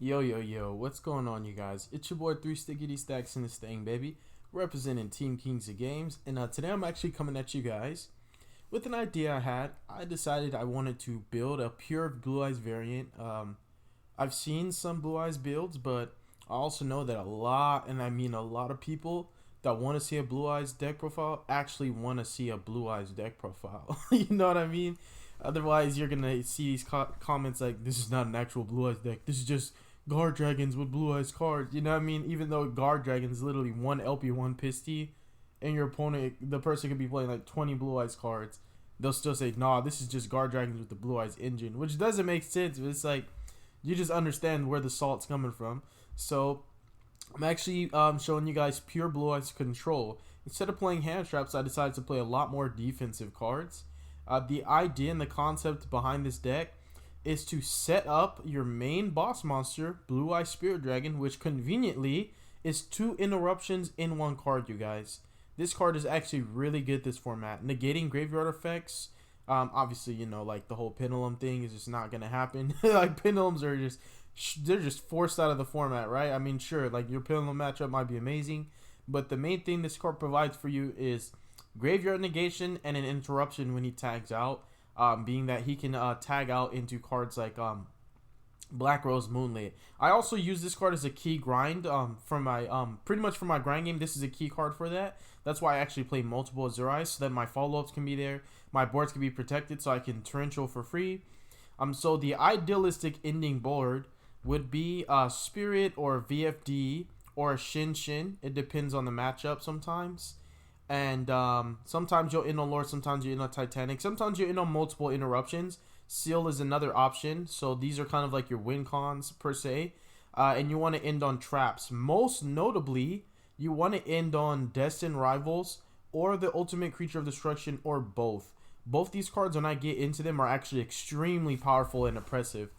Yo, yo, yo, what's going on, you guys? It's your boy, 3 Stickity Stacks in this thing, baby, representing Team Kings of Games. And today I'm actually coming at you guys with an idea I had. I decided I wanted to build a pure Blue Eyes variant. I've seen some Blue Eyes builds, but I also know that a lot, and I mean a lot of people that want to see a Blue Eyes deck profile actually want to see a Blue Eyes deck profile. You know what I mean? Otherwise, you're going to see these comments like, this is not an actual Blue Eyes deck. This is just guard dragons with blue eyes cards. You know what I mean? Even though guard dragons is literally one LP, one Pisty, and your opponent, the person could be playing like 20 blue eyes cards, they'll still say, nah, this is just guard dragons with the blue eyes engine, which doesn't make sense. But it's like, you just understand where the salt's coming from. So I'm actually showing you guys pure blue eyes control. Instead of playing hand traps, I decided to play a lot more defensive cards. The idea and the concept behind this deck is to set up your main boss monster, Blue Eye Spirit Dragon, which conveniently is 2 interruptions in 1 card, you guys. This card is actually really good this format. Negating graveyard effects, obviously, you know, like the whole pendulum thing is just not going to happen. Like, pendulums are just, they're just forced out of the format, right? I mean, sure, like your pendulum matchup might be amazing, but the main thing this card provides for you is graveyard negation and an interruption when he tags out. Being that he can tag out into cards like Black Rose Moonlit. I also use this card as a key grind for my pretty much for my grind game. This is a key card for that. That's why I actually play multiple Azure Eyes so that my follow-ups can be there, my boards can be protected, so I can torrential for free. So the idealistic ending board would be Spirit or VFD or Shin Shin. It depends on the matchup sometimes. And sometimes you'll end on Lord, sometimes you're in on Titanic, sometimes you're in on multiple interruptions. Seal is another option, so these are kind of like your win cons per se. And you want to end on traps. Most notably, you want to end on Destined Rivals or the Ultimate Creature of Destruction, or both. Both these cards, when I get into them, are actually extremely powerful and oppressive.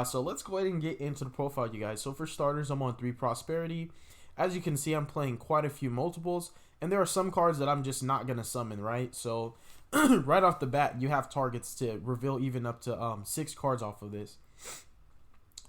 So let's go ahead and get into the profile, you guys. So for starters, I'm on 3 Prosperity. As you can see, I'm playing quite a few multiples. And there are some cards that I'm just not going to summon, right? So, right off the bat, you have targets to reveal even up to 6 cards off of this.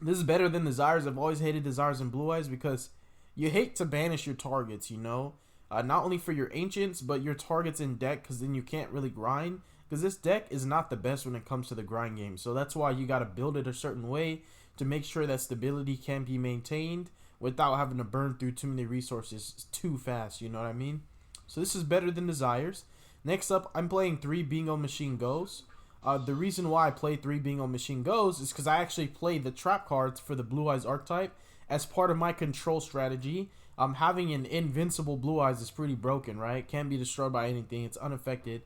This is better than Desires. I've always hated Desires and Blue Eyes because you hate to banish your targets, you know? Not only for your Ancients, but your targets in deck, because then you can't really grind. Because this deck is not the best when it comes to the grind game. So that's why you got to build it a certain way to make sure that stability can be maintained without having to burn through too many resources too fast, you know what I mean? So this is better than Desires. Next up, I'm playing 3 Bingo Machine Goes. The reason why I play 3 Bingo Machine Goes is because I actually play the trap cards for the Blue Eyes archetype as part of my control strategy. Having an invincible Blue Eyes is pretty broken, right? Can't be destroyed by anything. It's unaffected.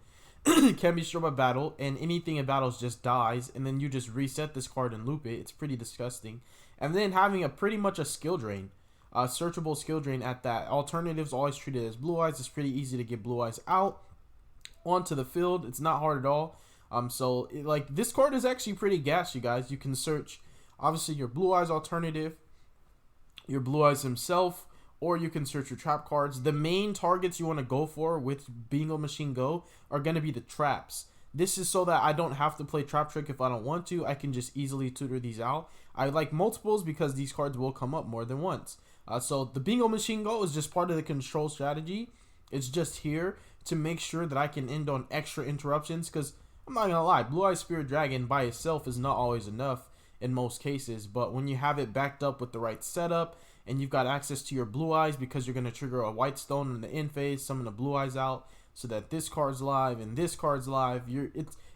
Can't be destroyed by battle, and anything in battles just dies, and then you just reset this card and loop it. It's pretty disgusting. And then having a pretty much a skill drain, searchable skill drain at that. Alternatives always treated as Blue Eyes. It's pretty easy to get Blue Eyes out onto the field. It's not hard at all. Like this card is actually pretty gas, you guys. You can search obviously your Blue Eyes alternative, your Blue Eyes himself, or you can search your trap cards. The main targets you want to go for with Bingo Machine Go are going to be the traps. This is so that I don't have to play Trap Trick if I don't want to. I can just easily tutor these out. I like multiples because these cards will come up more than once. So the Bingo Machine Go is just part of the control strategy. It's just here to make sure that I can end on extra interruptions, because I'm not going to lie, Blue Eye Spirit Dragon by itself is not always enough in most cases. But when you have it backed up with the right setup, and you've got access to your Blue Eyes because you're going to trigger a White Stone in the end phase, summon the Blue Eyes out so that this card's live and this card's live.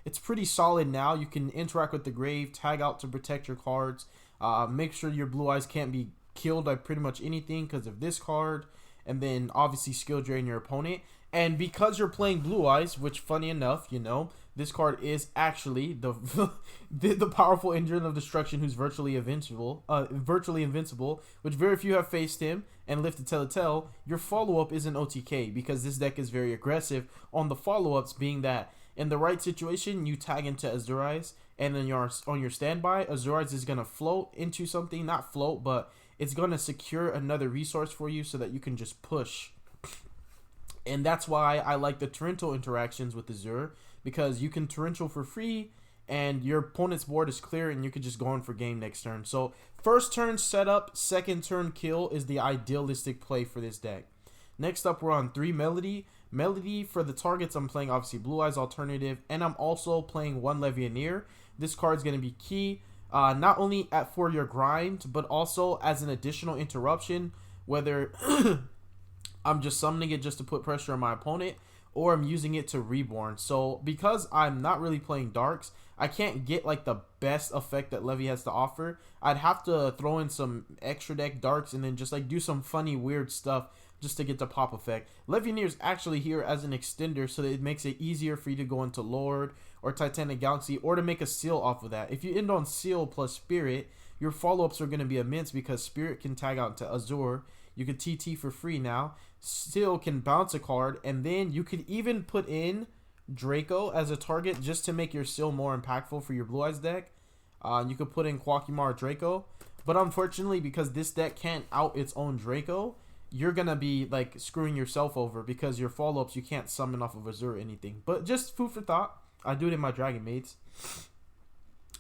It's pretty solid now. You can interact with the grave, tag out to protect your cards. Make sure your Blue Eyes can't be killed by pretty much anything because of this card. And then obviously skill drain your opponent. And because you're playing Blue Eyes, which funny enough, you know, this card is actually the the powerful engine of destruction who's virtually invincible, which very few have faced him and lived to tell a tale. Your follow-up is an OTK because this deck is very aggressive on the follow-ups, being that in the right situation, you tag into Azure Eyes, and then you're on your standby, Azure Eyes is going to float into something, not float, but it's going to secure another resource for you so that you can just push. And that's why I like the torrential interactions with Azure, because you can torrential for free and your opponent's board is clear, and you could just go in for game next turn. So first turn setup, second turn kill is the idealistic play for this deck. Next up, we're on 3 Melody. Melody, for the targets, I'm playing obviously Blue Eyes Alternative, and I'm also playing 1 Levianeer. This card's going to be key, not only for your grind, but also as an additional interruption, whether I'm just summoning it just to put pressure on my opponent, or I'm using it to reborn. So because I'm not really playing darks, I can't get like the best effect that Levy has to offer. I'd have to throw in some extra deck darks and then just like do some funny weird stuff just to get the pop effect. Levianeer is actually here as an extender, so that it makes it easier for you to go into Lord or Titanic Galaxy, or to make a seal off of that. If you end on Seal plus Spirit, your follow-ups are going to be immense, because Spirit can tag out to Azure. You could TT for free now. Seal can bounce a card, and then you could even put in Draco as a target just to make your Seal more impactful for your Blue Eyes deck. You could put in Quackimar Draco, but unfortunately, because this deck can't out its own Draco, you're gonna be like screwing yourself over, because your follow-ups you can't summon off of Azure or anything. But just food for thought. I do it in my Dragon Mates.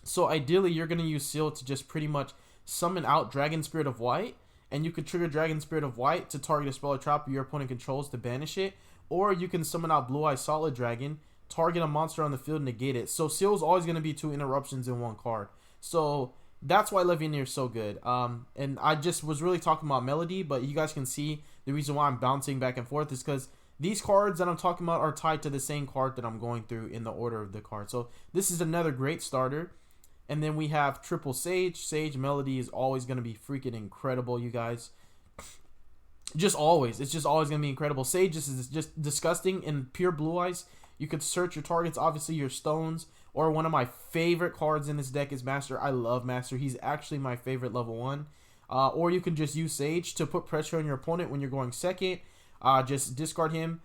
So ideally, you're gonna use Seal to just pretty much summon out Dragon Spirit of White, and you could trigger Dragon Spirit of White to target a spell or trap your opponent controls to banish it, or you can summon out Blue Eye Solid Dragon, target a monster on the field, and negate it. So Seal is always gonna be 2 interruptions in 1 card. So that's why Levianeer is so good. And I just was really talking about Melody, but you guys can see the reason why I'm bouncing back and forth is because these cards that I'm talking about are tied to the same card that I'm going through in the order of the card. So this is another great starter. And then we have triple Sage. Sage Melody is always going to be freaking incredible, you guys. Just always. It's just always going to be incredible. Sage is just disgusting in pure Blue Eyes. You could search your targets, obviously your stones, or one of my favorite cards in this deck is Master. I love Master. He's actually my favorite level 1. Or you can just use Sage to put pressure on your opponent when you're going second. Just discard him,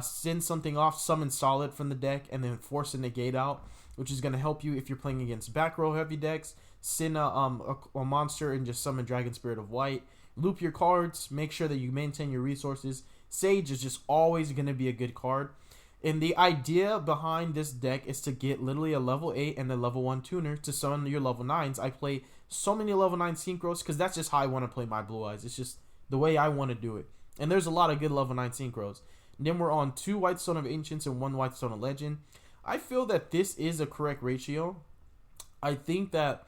send something off, summon Solid from the deck, and then force a negate out, which is going to help you if you're playing against back row heavy decks. Send a monster and just summon Dragon Spirit of White. Loop your cards. Make sure that you maintain your resources. Sage is just always going to be a good card. And the idea behind this deck is to get literally a level 8 and a level 1 tuner to summon your level 9s. I play so many level 9 synchros because that's just how I want to play my Blue Eyes. It's just the way I want to do it. And there's a lot of good level 9 synchros. And then we're on 2 White Stone of Ancients and 1 White Stone of Legend. I feel that this is a correct ratio. I think that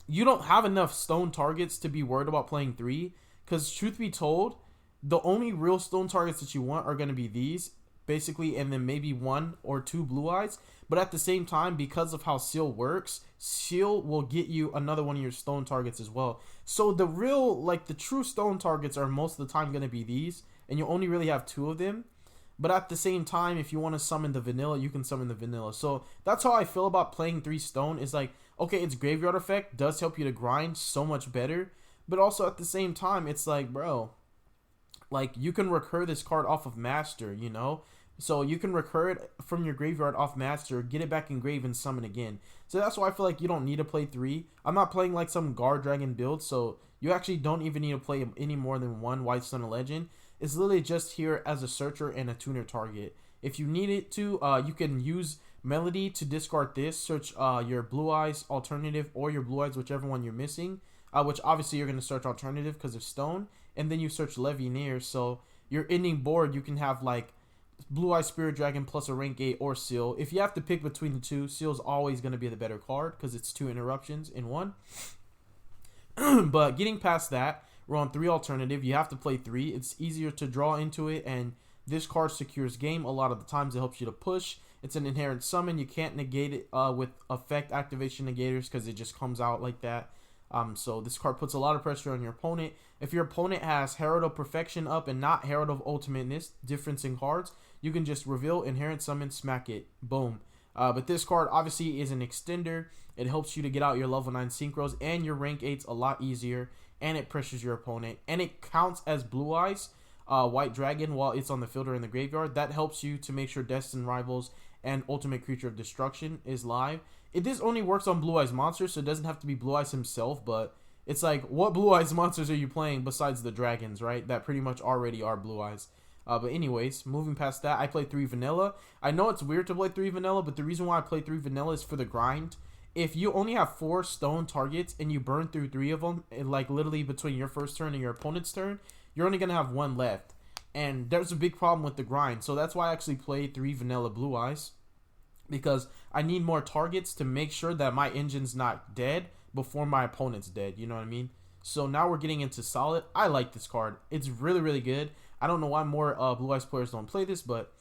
you don't have enough stone targets to be worried about playing 3. Because truth be told, the only real stone targets that you want are going to be these, basically, and then maybe 1 or 2 Blue Eyes. But at the same time, because of how Seal works, Seal will get you another one of your stone targets as well. So the real, like the true stone targets are most of the time going to be these, and you only really have 2 of them. But at the same time, if you want to summon the vanilla, you can summon the vanilla. So that's how I feel about playing 3 stone. Is like, okay, its graveyard effect does help you to grind so much better, but also at the same time, it's like, bro, like you can recur this card off of Master, you know? So you can recur it from your graveyard off Master, get it back in grave, and summon again. So that's why I feel like you don't need to play 3. I'm not playing like some Guard Dragon build, so you actually don't even need to play any more than 1 White Stone of Legend. It's literally just here as a searcher and a tuner target. If you need it to, you can use Melody to discard this, search your Blue Eyes Alternative or your Blue Eyes, whichever one you're missing, which obviously you're going to search Alternative because of Stone, and then you search Levianeer. So your ending board, you can have like Blue Eye Spirit Dragon plus a rank 8 or Seal. If you have to pick between the 2, Seal's always going to be the better card because it's 2 interruptions in 1. But getting past that, we're on 3 alternative. You have to play 3. It's easier to draw into it, and this card secures game. A lot of the times it helps you to push. It's an inherent summon. You can't negate it with effect activation negators because it just comes out like that. So this card puts a lot of pressure on your opponent. If your opponent has Herald of Perfection up and not Herald of Ultimateness, difference in cards, you can just reveal, inherent summon, smack it. Boom. But this card obviously is an extender. It helps you to get out your level 9 synchros and your rank 8s a lot easier, and it pressures your opponent, and it counts as Blue Eyes White Dragon while it's on the field or in the graveyard. That helps you to make sure Destined Rivals and Ultimate Creature of Destruction is live. This only works on Blue Eyes monsters, so it doesn't have to be Blue Eyes himself, but it's like, what Blue Eyes monsters are you playing besides the dragons, right? That pretty much already are Blue Eyes. But anyways, moving past that, I play 3 vanilla. I know it's weird to play 3 vanilla, but the reason why I play 3 vanilla is for the grind. If you only have 4 stone targets and you burn through 3 of them, like literally between your first turn and your opponent's turn, you're only going to have 1 left. And there's a big problem with the grind. So that's why I actually play 3 vanilla Blue Eyes. Because I need more targets to make sure that my engine's not dead before my opponent's dead. You know what I mean? So now we're getting into Solid. I like this card. It's really, really good. I don't know why more Blue Eyes players don't play this, but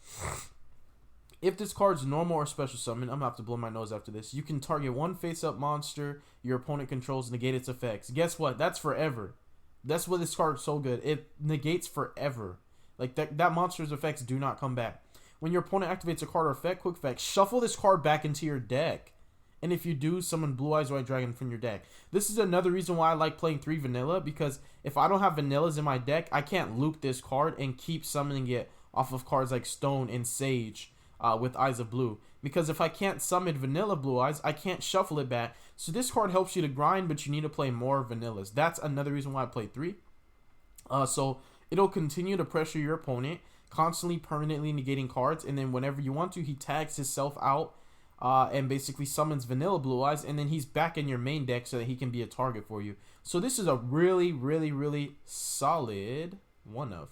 if this card's normal or special summon, I'm going to have to blow my nose after this. You can target one face-up monster your opponent controls, negate its effects. Guess what? That's forever. That's why this card's so good. It negates forever. Like, that monster's effects do not come back. When your opponent activates a card or effect, quick effect, shuffle this card back into your deck. And if you do, summon Blue Eyes White Dragon from your deck. This is another reason why I like playing 3 vanilla, because if I don't have vanillas in my deck, I can't loop this card and keep summoning it off of cards like Stone and Sage with Eyes of Blue. Because if I can't summon vanilla Blue Eyes, I can't shuffle it back. So this card helps you to grind, but you need to play more vanillas. That's another reason why I play 3. So it'll continue to pressure your opponent, constantly permanently negating cards, and then whenever you want to, he tags himself out and basically summons vanilla Blue Eyes, and then he's back in your main deck so that he can be a target for you. So this is a really, really, really solid one of.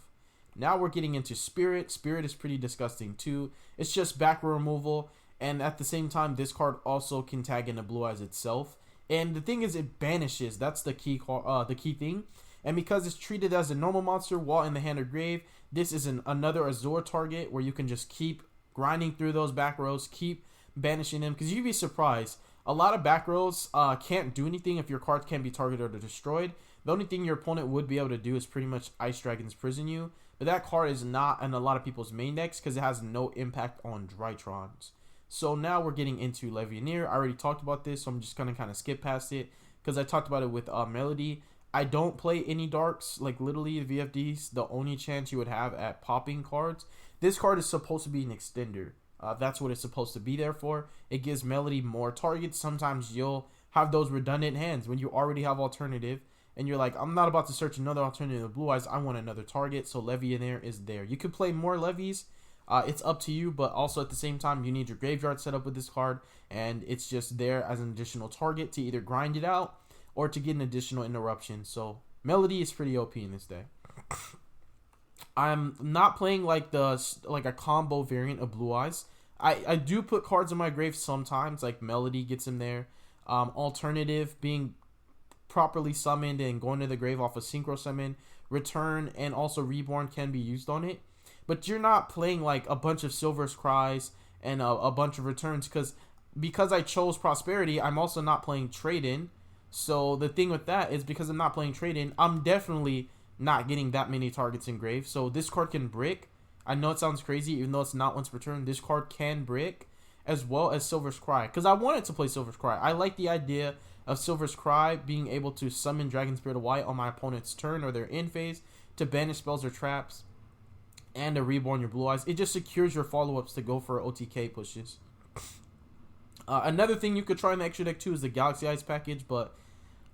Now we're getting into Spirit. Spirit is pretty disgusting too. It's just back row removal, and at the same time, this card also can tag into Blue Eyes itself. And the thing is, it banishes. That's the key thing. And because it's treated as a normal monster while in the hand or grave, this is another Azure target where you can just keep grinding through those back rows, keep banishing them. Because you'd be surprised. A lot of back rows can't do anything if your cards can't be targeted or destroyed. The only thing your opponent would be able to do is pretty much Ice Dragon's Prison you. But that card is not in a lot of people's main decks because it has no impact on Drytrons. So now we're getting into Levianeer. I already talked about this, so I'm just going to kind of skip past it because I talked about it with Melody. I don't play any darks, like literally VFDs, the only chance you would have at popping cards. This card is supposed to be an extender. That's what it's supposed to be there for. It gives Melody more targets. Sometimes you'll have those redundant hands when you already have alternative. And you're like, I'm not about to search another alternative of Blue Eyes. I want another target. So Levianeer is there. You could play more Levies. It's up to you. But also at the same time, you need your graveyard set up with this card. And it's just there as an additional target to either grind it out or to get an additional interruption. So Melody is pretty OP in this deck. I'm not playing like a combo variant of Blue Eyes. I do put cards in my grave sometimes, like Melody gets in there. Alternative being properly summoned and going to the grave off a synchro summon, Return and also Reborn can be used on it. But you're not playing like a bunch of Silver's Cries and a bunch of returns because I chose Prosperity, I'm also not playing Trade-In. So the thing with that is because I'm not playing Trade-In, I'm definitely not getting that many targets in grave. So this card can brick. I know it sounds crazy, even though it's not once per turn. This card can brick as well as Silver's Cry. Because I wanted to play Silver's Cry. I like the idea of Silver's Cry being able to summon Dragon Spirit of White on my opponent's turn or their end phase to banish spells or traps and to reborn your Blue Eyes. It just secures your follow-ups to go for OTK pushes. Another thing you could try in the extra deck too is the Galaxy Eyes package, but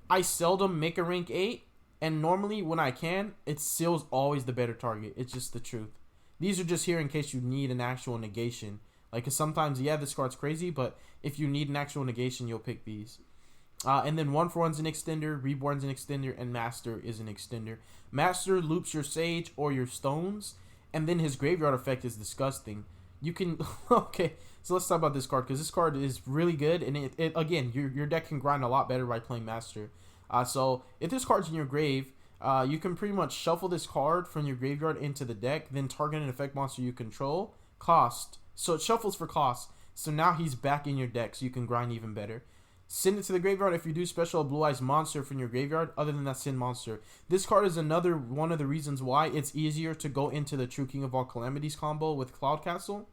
I seldom make a rank 8, and normally when I can, it's Seal's always the better target. It's just the truth. These are just here in case you need an actual negation. Like, cause sometimes, yeah, this card's crazy, but if you need an actual negation, you'll pick these. And then 1-for-1's an extender, Reborn's an extender, and Master is an extender. Master loops your Sage or your Stones, and then his graveyard effect is disgusting. You can... okay, so let's talk about this card, because this card is really good, and it again, your deck can grind a lot better by playing Master. So if this card's in your grave, you can pretty much shuffle this card from your graveyard into the deck, then target an effect monster you control, cost. So it shuffles for cost. So now he's back in your deck, so you can grind even better. Send it to the graveyard if you do special Blue Eyes monster from your graveyard. Other than that, send monster. This card is another one of the reasons why it's easier to go into the True King of All Calamities combo with Cloud Castle.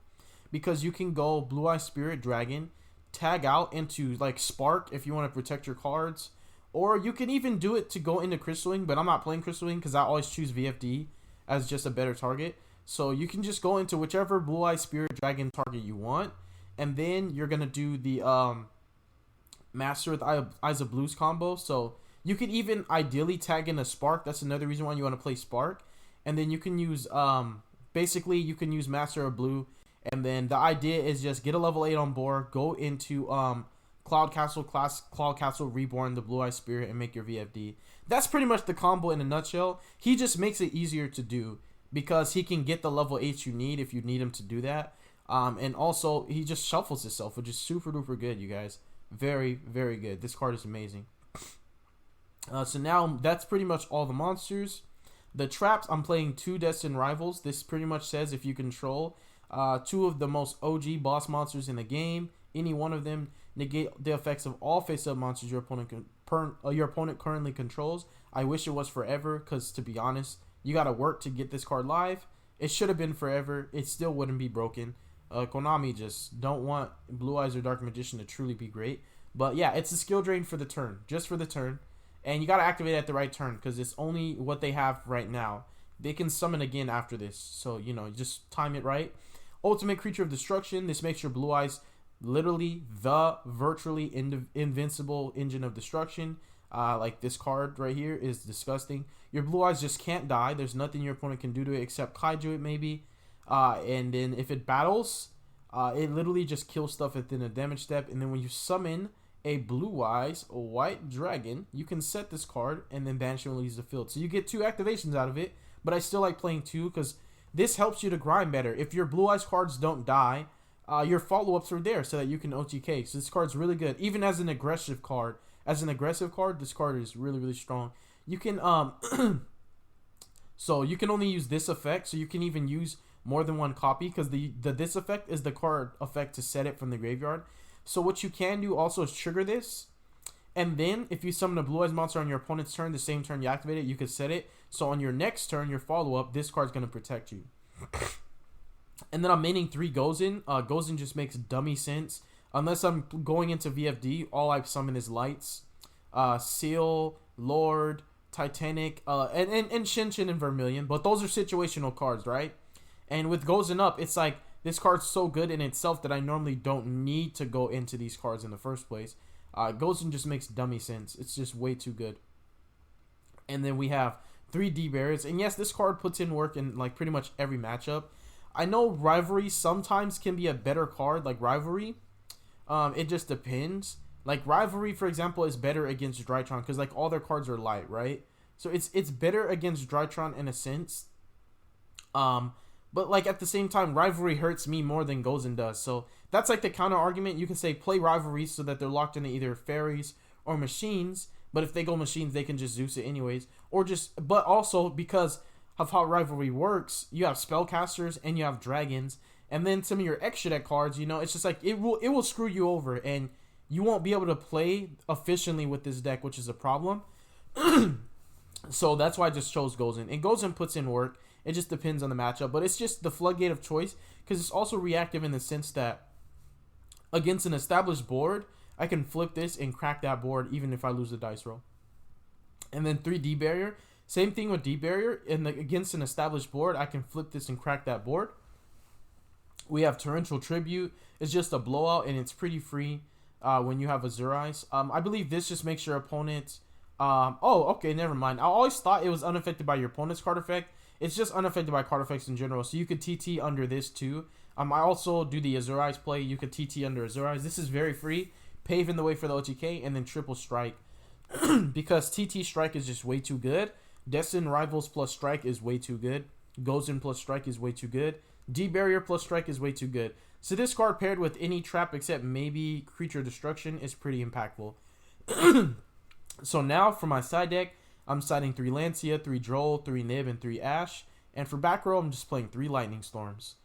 Because you can go Blue Eyes Spirit Dragon, tag out into like Spark if you want to protect your cards. Or you can even do it to go into Crystal Wing, but I'm not playing Crystal Wing because I always choose VFD as just a better target. So you can just go into whichever Blue Eyes Spirit Dragon target you want. And then you're going to do the Master with Eyes of Blues combo. So you could even ideally tag in a Spark. That's another reason why you want to play Spark. And then you can use basically you can use Master of Blue, and then the idea is just get a level 8 on board, go into Cloud Castle Reborn, the Blue Eye Spirit, and make your VFD. That's pretty much the combo in a nutshell. He just makes it easier to do because he can get the level 8 you need if you need him to do that. And also, he just shuffles himself, which is super duper good, you guys. Very, very good. This card is amazing. So now, that's pretty much all the monsters. The traps, I'm playing 2 Destined Rivals. This pretty much says if you control 2 of the most OG boss monsters in the game, any one of them, negate the effects of all face-up monsters your opponent currently controls. I wish it was forever, because to be honest, you gotta work to get this card live. It should have been forever. It still wouldn't be broken. Konami just don't want Blue Eyes or Dark Magician to truly be great. But yeah, it's a skill drain for the turn, just for the turn. And you gotta activate it at the right turn, because it's only what they have right now. They can summon again after this, so you know, just time it right. Ultimate Creature of Destruction. This makes your Blue Eyes literally the virtually invincible engine of destruction. Like this card right here is disgusting. Your Blue Eyes just can't die. There's nothing your opponent can do to it except kaiju it maybe. And then if it battles, it literally just kills stuff within a damage step. And then when you summon a Blue Eyes White Dragon, you can set this card and then banish it and leaves the field. So you get 2 activations out of it, but I still like playing 2 because this helps you to grind better. If your Blue Eyes cards don't die, your follow-ups are there so that you can OTK. So this card's really good. Even as an aggressive card, this card is really, really strong. You can so you can only use this effect, so you can even use more than 1 copy, because the this effect is the card effect to set it from the graveyard. So what you can do also is trigger this, and then if you summon a Blue Eyes monster on your opponent's turn, the same turn you activate it, you can set it. So on your next turn, your follow-up, this card's going to protect you. And then I'm maining 3 Gozen. Gozen just makes dummy sense. Unless I'm going into VFD, all I summon is Lights, Seal, Lord, Titanic, and Shinshin and Vermilion. But those are situational cards, right? And with Gozen up, it's like, this card's so good in itself that I normally don't need to go into these cards in the first place. Gozen just makes dummy sense. It's just way too good. And then we have 3 D-Barriers. And yes, this card puts in work in like pretty much every matchup. I know Rivalry sometimes can be a better card, like Rivalry. It just depends. Like Rivalry, for example, is better against Drytron because like all their cards are light, right? So it's better against Drytron in a sense. But like at the same time, Rivalry hurts me more than Gozen does. So that's like the counter argument. You can say play Rivalry so that they're locked into either fairies or machines. But if they go machines, they can just Zeus it anyways. But also because of how Rivalry works, you have spellcasters and you have dragons. And then some of your extra deck cards, you know, it's just like it will screw you over. And you won't be able to play efficiently with this deck, which is a problem. So that's why I just chose Gozen. And Gozen puts in work. It just depends on the matchup. But it's just the floodgate of choice. Because it's also reactive in the sense that against an established board, I can flip this and crack that board even if I lose the dice roll. And then 3 D-Barrier. Same thing with D-Barrier. Against an established board, I can flip this and crack that board. We have Torrential Tribute. It's just a blowout and it's pretty free when you have Azure Eyes. I believe this just makes your opponent... okay, never mind. I always thought it was unaffected by your opponent's card effect. It's just unaffected by card effects in general. So you could TT under this too. I also do the Azure Eyes play. You could TT under Azure Eyes. This is very free. Paving the way for the OTK. And then Triple Strike. Because TT Strike is just way too good. Destined Rivals plus Strike is way too good. Gozen plus Strike is way too good. D-Barrier plus Strike is way too good. So this card paired with any trap except maybe Creature Destruction is pretty impactful. So now for my side deck, I'm siding 3 Lancia, 3 Droll, 3 Nib, and 3 Ash. And for back row, I'm just playing 3 Lightning Storms.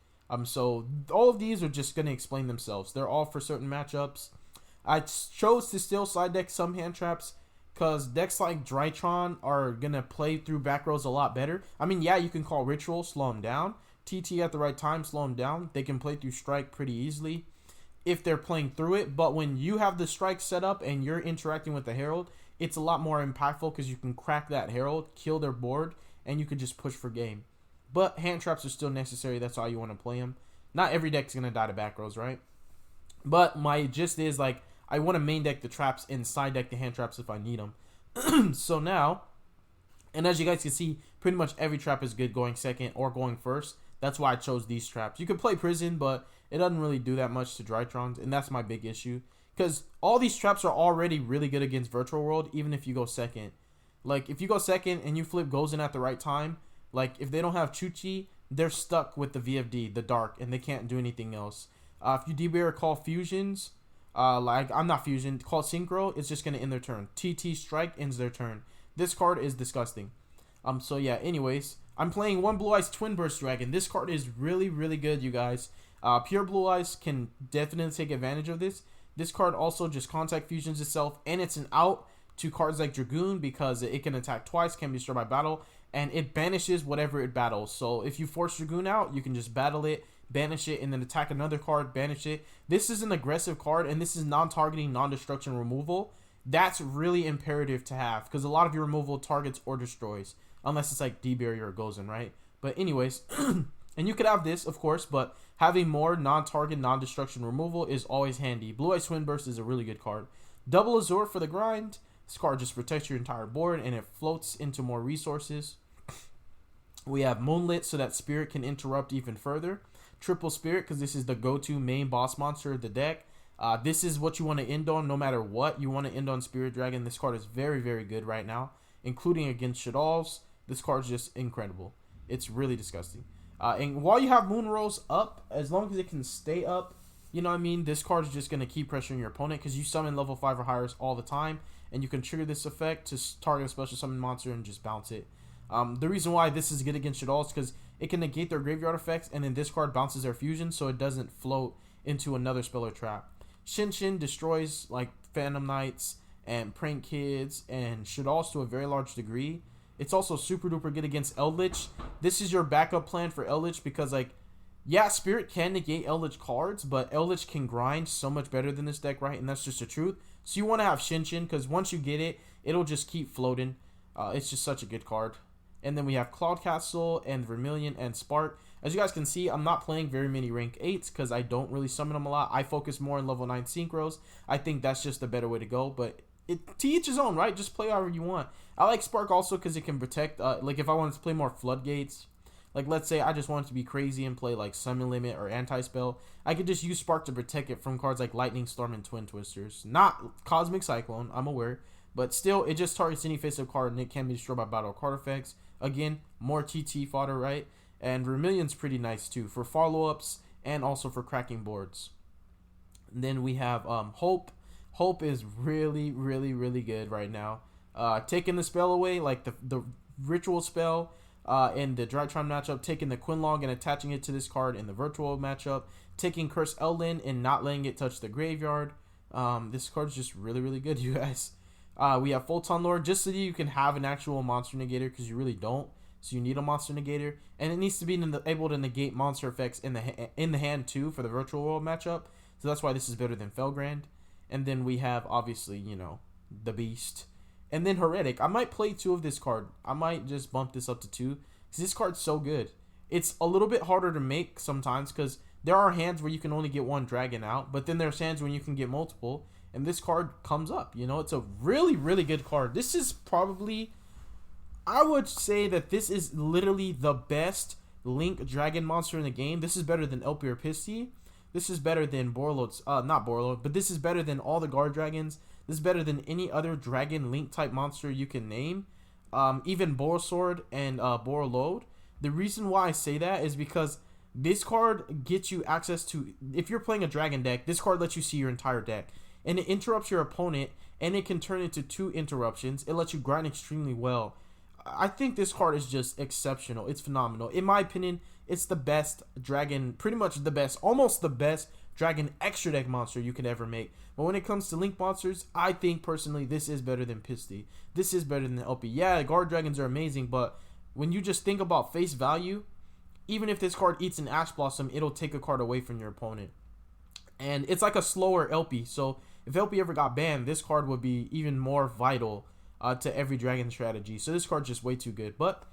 So all of these are just going to explain themselves. They're all for certain matchups. I chose to still side deck some hand traps because decks like Drytron are going to play through back rows a lot better. I mean, yeah, you can call Ritual, slow them down. TT at the right time, slow them down. They can play through Strike pretty easily if they're playing through it. But when you have the Strike set up and you're interacting with the Herald, it's a lot more impactful because you can crack that Herald, kill their board, and you can just push for game. But hand traps are still necessary. That's how you want to play them. Not every deck's going to die to back rows, right? But my gist is, like, I want to main deck the traps and side deck the hand traps if I need them. So now, and as you guys can see, pretty much every trap is good going second or going first. That's why I chose these traps. You could play Prison, but it doesn't really do that much to Drytrons, and that's my big issue. Because all these traps are already really good against Virtual World, even if you go second. Like, if you go second and you flip Gozen at the right time, like, if they don't have Chuchi, they're stuck with the VFD, the Dark, and they can't do anything else. If you DB or call Fusions, I'm not Fusion, call Synchro, it's just going to end their turn. TT Strike ends their turn. This card is disgusting. So yeah, anyways, I'm playing one Blue Eyes Twin Burst Dragon. This card is really, really good, you guys. Pure Blue Eyes can definitely take advantage of this. This card also just contact fusions itself, and it's an out to cards like Dragoon because it can attack twice, can be destroyed by battle, and it banishes whatever it battles. So if you force Dragoon out, you can just battle it, banish it, and then attack another card, banish it. This is an aggressive card, and this is non-targeting, non-destruction removal. That's really imperative to have because a lot of your removal targets or destroys, unless it's like D-Barrier or Gozen, right? But anyways, and you could have this, of course, but having more non-target, non-destruction removal is always handy. Blue Eyes Twin Burst is a really good card. Double Azure for the grind. This card just protects your entire board, and it floats into more resources. We have Moonlit so that Spirit can interrupt even further. Triple Spirit because this is the go-to main boss monster of the deck. This is what you want to end on no matter what. You want to end on Spirit Dragon. This card is very, very good right now, including against Shaddolls. This card is just incredible. It's really disgusting. And while you have Moon Rose up, as long as it can stay up, you know what I mean, this card is just going to keep pressuring your opponent because you summon level 5 or higher all the time, and you can trigger this effect to target a special summon monster and just bounce it. The reason why this is good against Shaddolls is because it can negate their graveyard effects, and then this card bounces their fusion so it doesn't float into another spell or trap. Shin destroys like Phantom Knights and Prank Kids and Shaddolls to a very large degree. It's also super duper good against Eldritch. This is your backup plan for Eldritch because, like, yeah, Spirit can negate Eldritch cards, but Eldritch can grind so much better than this deck, right? And that's just the truth. So you want to have Shin because once you get it, it'll just keep floating. It's just such a good card. And then we have Cloud Castle and Vermilion and Spark. As you guys can see, I'm not playing very many rank 8s because I don't really summon them a lot. I focus more on level 9 Synchros. I think that's just a better way to go, but to each his own, right? Just play however you want. I like Spark also because it can protect, like if I wanted to play more Floodgates, like let's say I just wanted to be crazy and play like Summon Limit or Anti-Spell, I could just use Spark to protect it from cards like Lightning Storm and Twin Twisters. Not Cosmic Cyclone, I'm aware, but still it just targets any face-up card and it can be destroyed by battle card effects. Again, more TT fodder, right? And Vermilion's pretty nice too for follow-ups and also for cracking boards. And then we have Hope. Hope is really, really, really good right now. Taking the spell away, like the ritual spell in the Drytron matchup, taking the Quinlog and attaching it to this card in the virtual matchup, taking Curse Eldin and not letting it touch the graveyard. This card is just really, really good, you guys. We have Photon Lord, just so that you can have an actual monster negator, because you really don't. So you need a monster negator, and it needs to be able to negate monster effects in the hand too for the virtual world matchup. So that's why this is better than Felgrand. And then we have, obviously, you know, the Beast. And then Heretic. I might play 2 of this card. I might just bump this up to 2. Because this card's so good. It's a little bit harder to make sometimes. Because there are hands where you can only get 1 dragon out. But then there's hands when you can get multiple. And this card comes up. You know, it's a really, really good card. This is probably... I would say that this is literally the best Link dragon monster in the game. This is better than Elpy or Pisty. This is better than Borreload's, not Borreload, but this is better than all the guard dragons. This is better than any other dragon link type monster you can name. Even Borosword and Borreload. The reason why I say that is because this card gets you access to, if you're playing a dragon deck, this card lets you see your entire deck. And it interrupts your opponent, and it can turn into 2 interruptions. It lets you grind extremely well. I think this card is just exceptional. It's phenomenal. In my opinion, it's the best dragon, pretty much the best, almost the best dragon extra deck monster you could ever make. But when it comes to Link monsters, I think personally this is better than Pisty. This is better than Elpy. Yeah, guard dragons are amazing, but when you just think about face value, even if this card eats an Ash Blossom, it'll take a card away from your opponent. And it's like a slower Elpy. So if Elpy ever got banned, this card would be even more vital to every dragon strategy. So this card's just way too good. But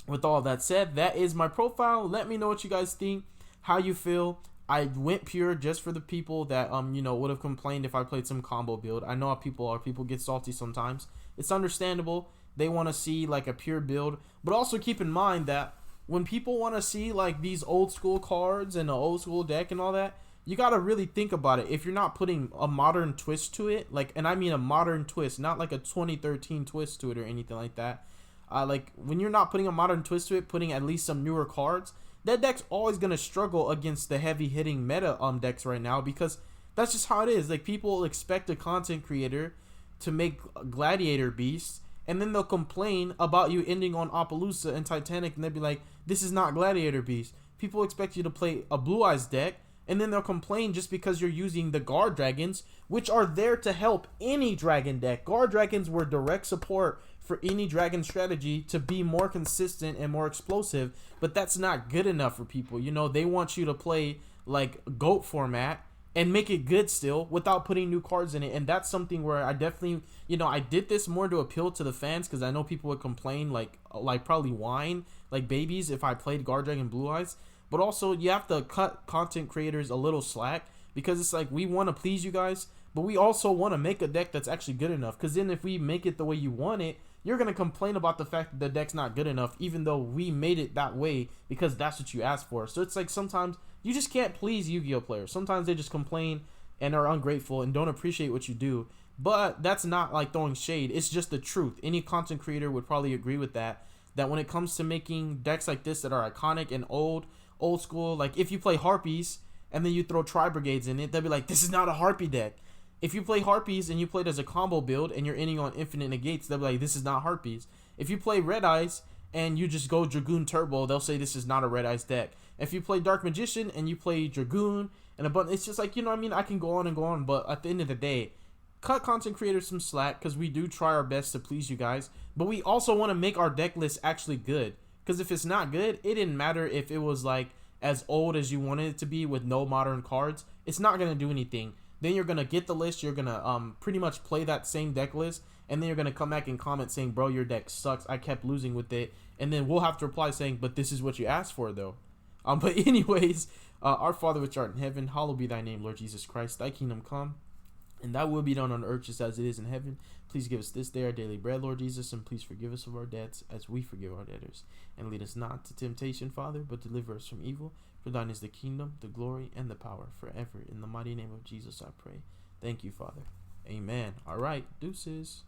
with all that said, that is my profile. Let me know what you guys think, how you feel. I went pure just for the people that you know, would have complained if I played some combo build. I know how people are. People get salty sometimes. It's understandable. They want to see like a pure build, but also keep in mind that when people want to see like these old school cards and an old school deck and all that, you got to really think about it. If you're not putting a modern twist to it, like, and I mean a modern twist, not like a 2013 twist to it or anything like that. Like when you're not putting a modern twist to it, putting at least some newer cards, that deck's always going to struggle against the heavy hitting meta decks right now, because that's just how it is. Like, people expect a content creator to make gladiator beasts, and then they'll complain about you ending on Apollousa and Titanic, and they'll be like, this is not gladiator beast. People expect you to play a Blue Eyes deck, and then they'll complain just because you're using the Guard Dragons, which are there to help any dragon deck. Guard Dragons were direct support for any dragon strategy to be more consistent and more explosive, but that's not good enough for people. You know, they want you to play like GOAT format and make it good still without putting new cards in it. And that's something where I definitely, you know, I did this more to appeal to the fans, because I know people would complain like probably whine like babies if I played Guard Dragon Blue Eyes. But also, you have to cut content creators a little slack, because it's like, we want to please you guys, but we also want to make a deck that's actually good enough. Because then if we make it the way you want it, you're going to complain about the fact that the deck's not good enough, even though we made it that way because that's what you asked for. So it's like, sometimes you just can't please Yu-Gi-Oh players. Sometimes they just complain and are ungrateful and don't appreciate what you do. But that's not like throwing shade. It's just the truth. Any content creator would probably agree with that. That when it comes to making decks like this that are iconic and old school, like if you play Harpies and then you throw Tri-Brigades in it, they'll be like, this is not a Harpy deck. If you play Harpies and you play it as a combo build and you're ending on Infinite Negates, they'll be like, this is not Harpies. If you play Red Eyes and you just go Dragoon Turbo, they'll say this is not a Red Eyes deck. If you play Dark Magician and you play Dragoon and a bunch, it's just like, you know what I mean? I can go on and go on, but at the end of the day, cut content creators some slack, because we do try our best to please you guys, but we also want to make our deck list actually good. Because if it's not good, it didn't matter if it was like as old as you wanted it to be with no modern cards. It's not going to do anything. Then you're going to get the list, you're going to pretty much play that same deck list, and then you're going to come back and comment saying, bro, your deck sucks, I kept losing with it. And then we'll have to reply saying, but this is what you asked for though. But anyways, our Father which art in heaven, hallowed be thy name, Lord Jesus Christ. Thy kingdom come, and thy will be done on earth just as it is in heaven. Please give us this day our daily bread, Lord Jesus, and please forgive us of our debts as we forgive our debtors. And lead us not to temptation, Father, but deliver us from evil. For thine is the kingdom, the glory, and the power forever. In the mighty name of Jesus I pray. Thank you, Father. Amen. All right, deuces.